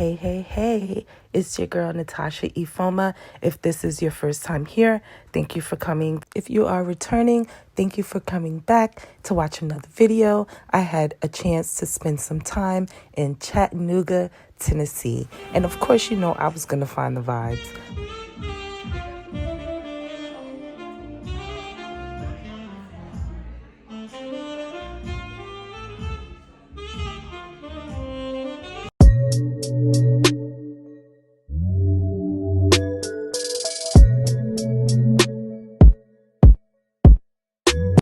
Hey, it's your girl Natasha Ifoma. If this is your first time here, thank you for coming. If you are returning, thank you for coming back to watch another video. I had a chance to spend some time in Chattanooga, Tennessee. And of course, you know, I was going to find the vibes.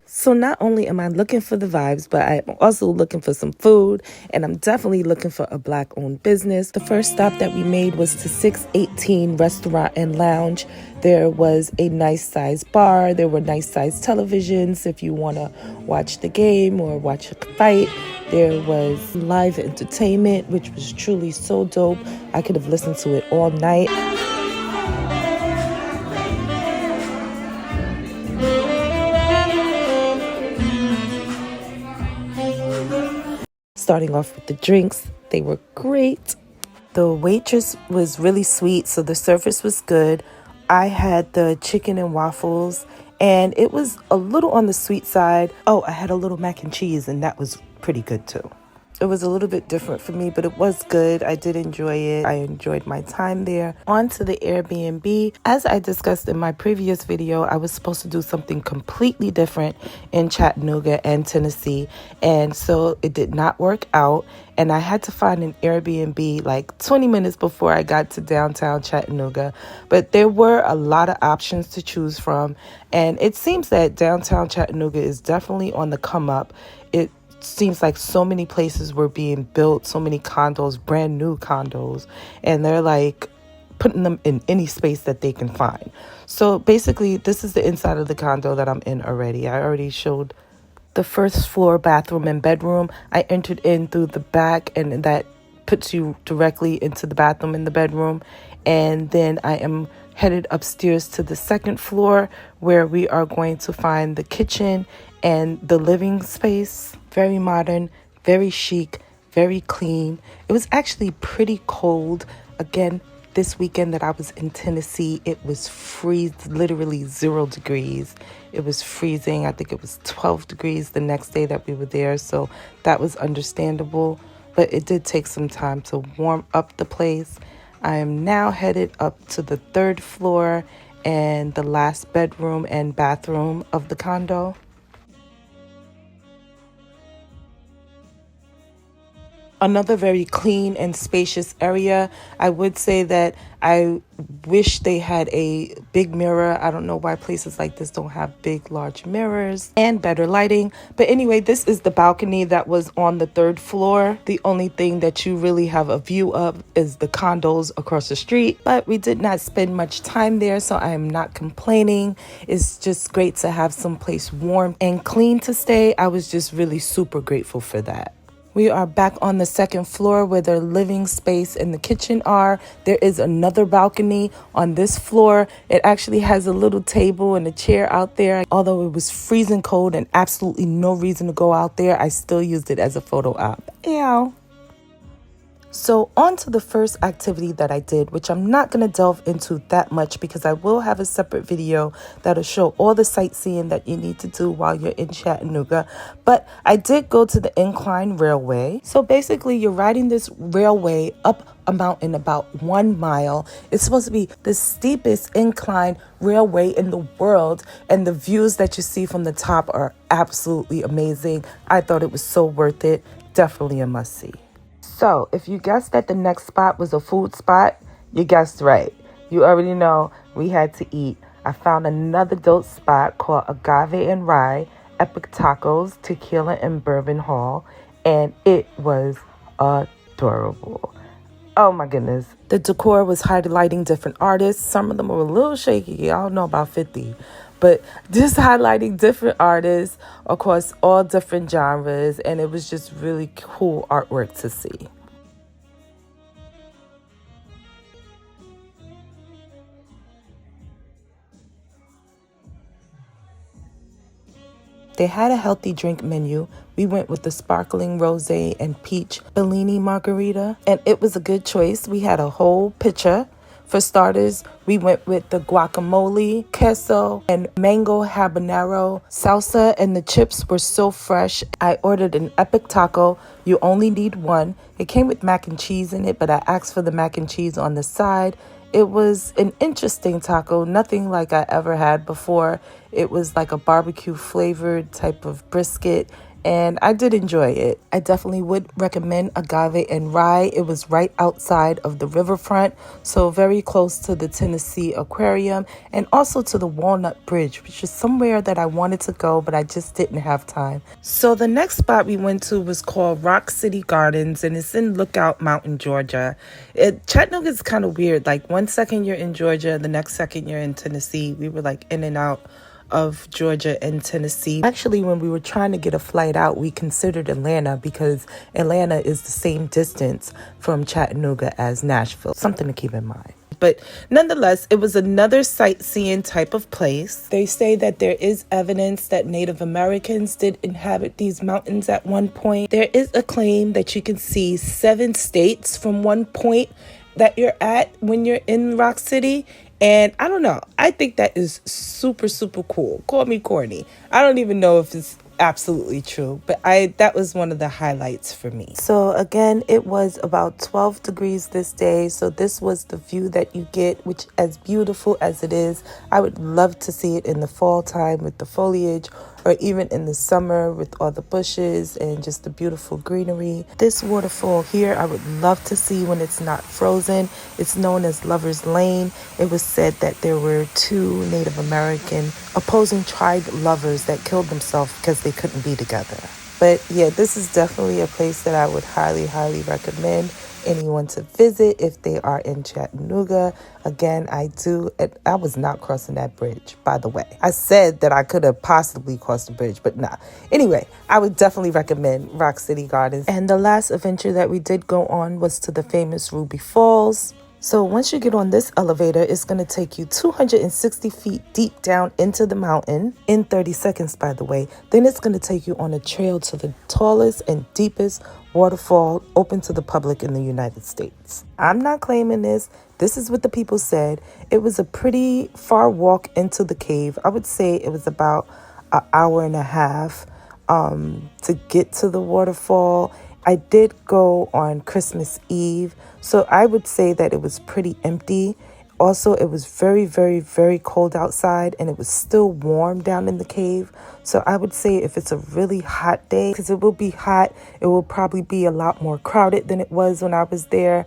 So not only am I looking for the vibes, but I'm also looking for some food, and I'm definitely looking for a Black-owned business. The first stop that we made was to 618 Restaurant and Lounge. There was a nice-sized bar. There were nice-sized televisions if you want to watch the game or watch a fight. There was live entertainment, which was truly so dope. I could have listened to it all night. Starting off with the drinks, they were great. The waitress was really sweet, so the service was good. I had the chicken and waffles, and it was a little on the sweet side. Oh, I had a little mac and cheese, and that was pretty good too. It was a little bit different for me, but it was good. I did enjoy it. I enjoyed my time there. On to the Air BnB. As I discussed in my previous video, I was supposed to do something completely different in Chattanooga and Tennessee. And so it did not work out. And I had to find an Airbnb like 20 minutes before I got to downtown Chattanooga. But there were a lot of options to choose from. And it seems that downtown Chattanooga is definitely on the come up. It seems like so many places were being built, so many condos, brand new condos, and they're like putting them in any space that they can find. So basically, this is the inside of the condo that I'm in already. I already showed the first floor bathroom and bedroom. I entered in through the back, and that puts you directly into the bathroom and the bedroom. And then I am headed upstairs to the second floor, where we are going to find the kitchen and the living space. Very modern, very chic, very clean. It was actually pretty cold. Again, this weekend that I was in Tennessee, it was literally 0 degrees. It was freezing. I think it was 12 degrees the next day that we were there. So that was understandable. But it did take some time to warm up the place. I am now headed up to the 3rd floor and the last bedroom and bathroom of the condo. Another very clean and spacious area. I would say that I wish they had a big mirror. I don't know why places like this don't have big, large mirrors and better lighting. But anyway, this is the balcony that was on the 3rd floor. The only thing that you really have a view of is the condos across the street. But we did not spend much time there, so I am not complaining. It's just great to have someplace warm and clean to stay. I was just really super grateful for that. We are back on the 2nd floor where the living space and the kitchen are. There is another balcony on this floor. It actually has a little table and a chair out there. Although it was freezing cold and absolutely no reason to go out there, I still used it as a photo op. Ew. So on to the first activity that I did, which I'm not going to delve into that much because I will have a separate video that'll show all the sightseeing that you need to do while you're in Chattanooga. But I did go to the Incline Railway. So basically, you're riding this railway up a mountain about 1 mile. It's supposed to be the steepest incline railway in the world, and the views that you see from the top are absolutely amazing. I thought it was so worth it. Definitely a must-see. So, if you guessed that the next spot was a food spot, you guessed right. You already know we had to eat. I found another dope spot called Agave and Rye, Epic Tacos, Tequila and Bourbon Hall, and it was adorable. Oh my goodness. The decor was highlighting different artists. Some of them were a little shaky. I don't know about 50. But just highlighting different artists, of course, all different genres. And it was just really cool artwork to see. They had a healthy drink menu. We went with the sparkling rosé and peach Bellini margarita, and it was a good choice. We had a whole pitcher. For starters, we went with the guacamole, queso, and mango habanero salsa, and the chips were so fresh. I ordered an epic taco. You only need one. It came with mac and cheese in it, but I asked for the mac and cheese on the side. It was an interesting taco, nothing like I ever had before. It was like a barbecue flavored type of brisket, and I did enjoy it. I definitely would recommend Agave and Rye. It was right outside of the riverfront, so very close to the Tennessee Aquarium and also to the Walnut Bridge, which is somewhere that I wanted to go, but I just didn't have time. So the next spot we went to was called Rock City Gardens, and it's in Lookout Mountain, Georgia. Chattanooga is kind of weird. Like 1 second you're in Georgia, the next second you're in Tennessee. We were like in and out of Georgia and Tennessee. Actually, when we were trying to get a flight out, we considered Atlanta because Atlanta is the same distance from Chattanooga as Nashville. Something to keep in mind. But nonetheless, it was another sightseeing type of place. They say that there is evidence that Native Americans did inhabit these mountains at one point. There is a claim that you can see 7 states from one point that you're at when you're in Rock City. And I don't know. I think that is super, super cool. Call me corny. I don't even know if it's absolutely true, but that was one of the highlights for me. So again, it was about 12 degrees this day. So this was the view that you get, which as beautiful as it is, I would love to see it in the fall time with the foliage, or even in the summer with all the bushes and just the beautiful greenery. This waterfall here, I would love to see when it's not frozen. It's known as Lover's Lane. It was said that there were 2 Native American opposing tribe lovers that killed themselves because they couldn't be together. But yeah, this is definitely a place that I would highly, highly recommend anyone to visit if they are in Chattanooga. Again, I was not crossing that bridge, by the way. I said that I could have possibly crossed the bridge, but nah. Anyway, I would definitely recommend Rock City Gardens. And the last adventure that we did go on was to the famous Ruby Falls. So once you get on this elevator, it's going to take you 260 feet deep down into the mountain in 30 seconds, by the way. Then it's going to take you on a trail to the tallest and deepest waterfall open to the public in the United States. I'm not claiming this. This is what the people said. It was a pretty far walk into the cave. I would say it was about an hour and a half to get to the waterfall. I did go on Christmas Eve, so I would say that it was pretty empty. Also, it was very, very, very cold outside, and it was still warm down in the cave. So I would say if it's a really hot day, because it will be hot, it will probably be a lot more crowded than it was when I was there.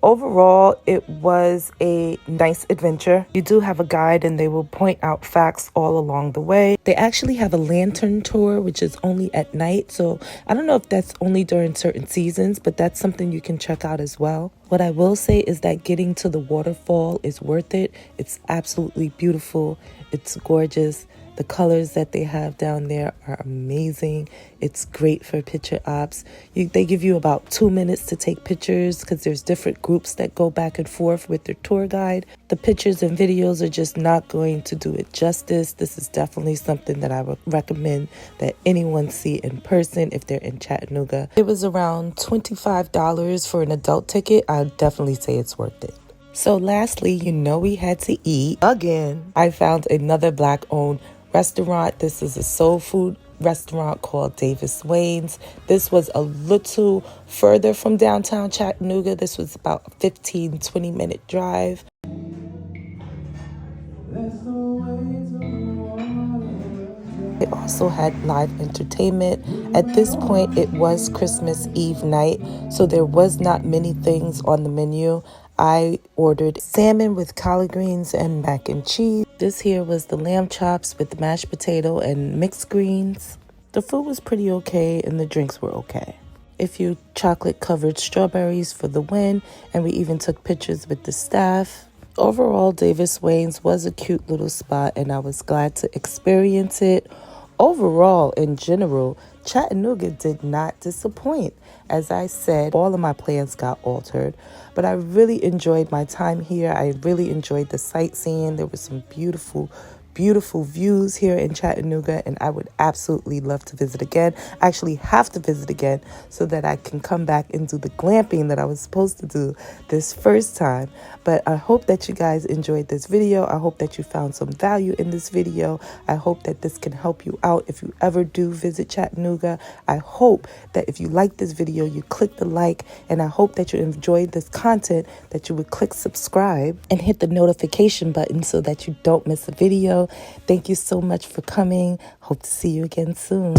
Overall, it was a nice adventure. You do have a guide and they will point out facts all along the way. They actually have a lantern tour, which is only at night. So I don't know if that's only during certain seasons, but that's something you can check out as well. What I will say is that getting to the waterfall is worth it. It's absolutely beautiful. It's gorgeous. The colors that they have down there are amazing. It's great for picture ops. They give you about 2 minutes to take pictures because there's different groups that go back and forth with their tour guide. The pictures and videos are just not going to do it justice. This is definitely something that I would recommend that anyone see in person if they're in Chattanooga. It was around $25 for an adult ticket. I'd definitely say it's worth it. So lastly, we had to eat again. I found another Black-owned restaurant. This is a soul food restaurant called Davis Wayne's. This was a little further from downtown Chattanooga. This was about a 15-20 minute drive. It also had live entertainment. At this point, it was Christmas Eve night, so there was not many things on the menu. I ordered salmon with collard greens and mac and cheese. This here was the lamb chops with mashed potato and mixed greens. The food was pretty okay and the drinks were okay. A few chocolate covered strawberries for the win, and we even took pictures with the staff. Overall, Davis Wayne's was a cute little spot and I was glad to experience it. Overall, in general, Chattanooga did not disappoint. As I said, all of my plans got altered, but I really enjoyed my time here. I really enjoyed the sightseeing. There were some beautiful, beautiful views here in Chattanooga, and I would absolutely love to visit again. I actually have to visit again so that I can come back and do the glamping that I was supposed to do this first time. But I hope that you guys enjoyed this video. I hope that you found some value in this video. I hope that this can help you out if you ever do visit Chattanooga. I hope that if you like this video, you click the like, and I hope that you enjoyed this content, that you would click subscribe and hit the notification button so that you don't miss a video. Thank you so much for coming. Hope to see you again soon.